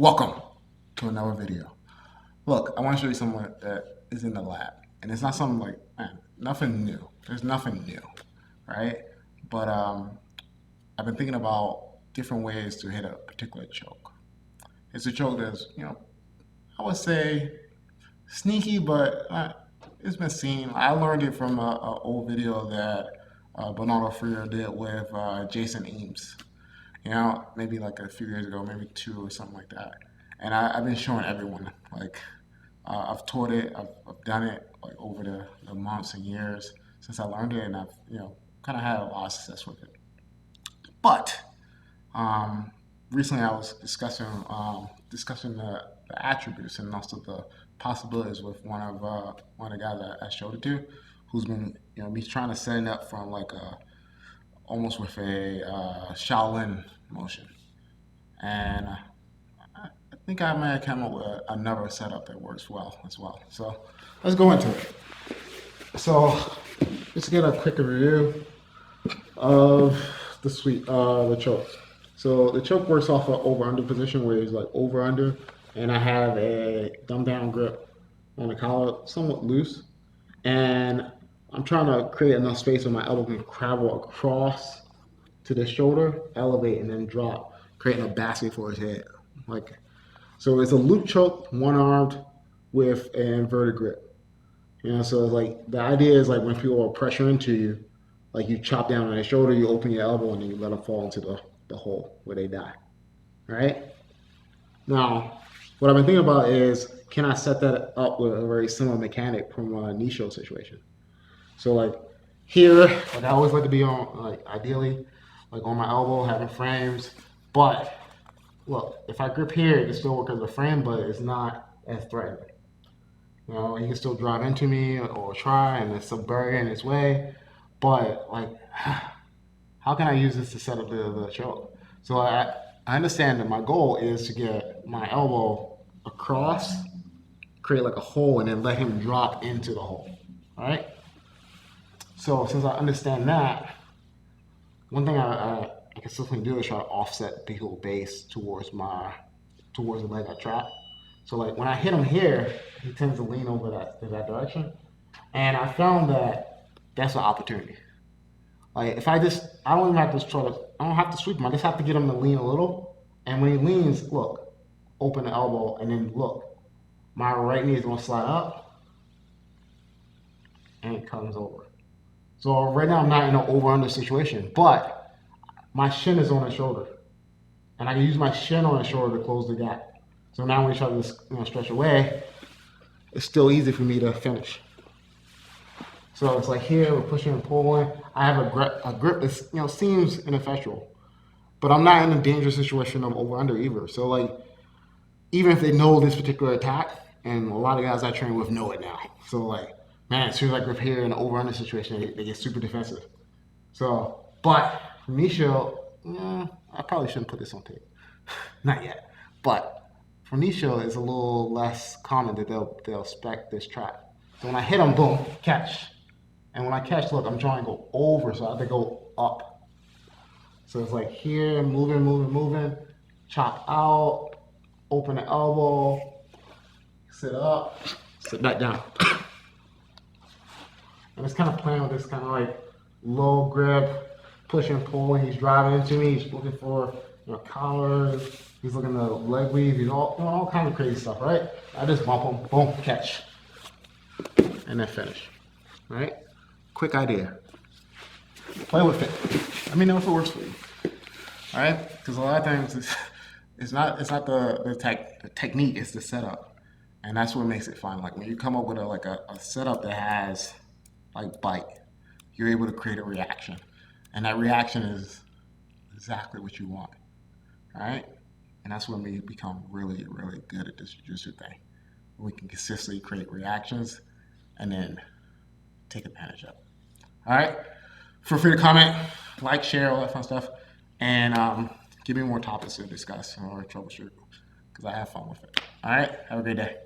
Welcome to another video. Look, I want to show you something that is in the lab. And it's not something like, man, nothing new. There's nothing new, right? But I've been thinking about different ways to hit a particular choke. It's a choke that's, I would say sneaky, but it's been seen. I learned it from an old video that Bernardo Freer did with Jason Eames. Maybe like a few years ago, maybe two or something like that. And I've been showing everyone, like, I've taught it, I've done it like over the months and years since I learned it, and I've, kind of had a lot of success with it. But recently I was discussing the attributes and also the possibilities with one of the guys I showed it to, who's been, he's trying to set it up from like a almost with a Shaolin motion. And I think I may have come up with another setup that works well as well. So let's go into it. So just get a quick review of the choke. So the choke works off of over-under position where it's like over-under, and I have a thumb-down grip on the collar, somewhat loose, and I'm trying to create enough space where my elbow can travel across to the shoulder, elevate, and then drop, creating a basket for his head. So it's a loop choke, one-armed with an inverted grip. So it's like the idea is like when people are pressure into you, like you chop down on their shoulder, you open your elbow, and then you let them fall into the hole where they die. Right? Now, what I've been thinking about is, can I set that up with a very similar mechanic from a Kneeshield situation? So like here, like I always like to be on, like ideally, like on my elbow, having frames. But look, if I grip here, it can still work as a frame, but it's not as threatening. He can still drive into me or try, and it's some barrier in its way. But like, how can I use this to set up the choke? So I understand that my goal is to get my elbow across, create like a hole, and then let him drop into the hole. All right. So since I understand that, one thing I consistently do is try to offset the whole base towards the leg I trap. So like when I hit him here, he tends to lean over that direction, and I found that that's an opportunity. Like if I don't even have to I don't have to sweep him. I just have to get him to lean a little, and when he leans, look, open the elbow, and then look, my right knee is gonna slide up, and it comes over. So right now I'm not in an over-under situation, but my shin is on his shoulder, and I can use my shin on his shoulder to close the gap. So now when he tries to stretch away, it's still easy for me to finish. So it's like here we're pushing and pulling. I have a grip that seems ineffectual, but I'm not in a dangerous situation of over-under either. So like even if they know this particular attack, and a lot of guys I train with know it now. So like, man, as soon as I grip here in an over-under situation, they get super defensive. So, but for Kneeshield, I probably shouldn't put this on tape. Not yet. But for Kneeshield, it's a little less common that they'll spec this trap. So when I hit them, boom, catch. And when I catch, look, I'm trying to go over, so I have to go up. So it's like here, moving, chop out, open the elbow, sit up, sit back down. And it's kind of playing with this kind of like low grip, push and pull. He's driving into me. He's looking for collars. He's looking to leg weave. He's all kinds of crazy stuff, right? I just bump him, boom, catch, and then finish. Right? Quick idea. Play with it. Let me know if it works for you. All right? Because a lot of times it's not the technique, it's the setup, and that's what makes it fun. Like when you come up with a setup that has like bite, you're able to create a reaction, and that reaction is exactly what you want. All right? And that's when we become really, really good at this jiu-jitsu thing. We can consistently create reactions and then take advantage of it. All right? Feel free to comment, like, share, all that fun stuff, and give me more topics to discuss or troubleshoot because I have fun with it. All right? Have a great day.